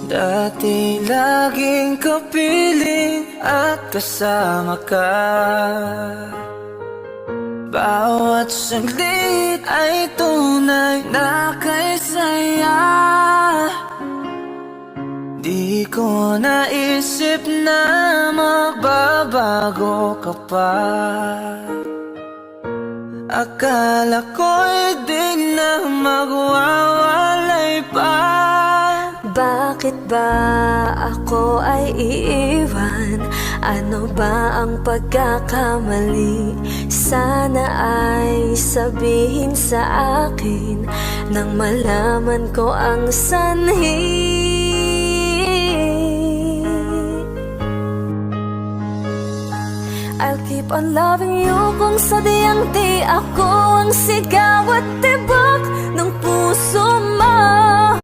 Dati laging kapiling at kasama ka. Bawat saglit ay tunay na kay saya. Di ko naisip na magbabago ka pa. Akala ko'y di na magwawalay pa. Bakit ba ako ay iiwan? Ano ba ang pagkakamali? Sana ay sabihin sa akin nang malaman ko ang sanhi. I'll keep on loving you kung sadyang di ako ang sigaw at tibok ng puso mo.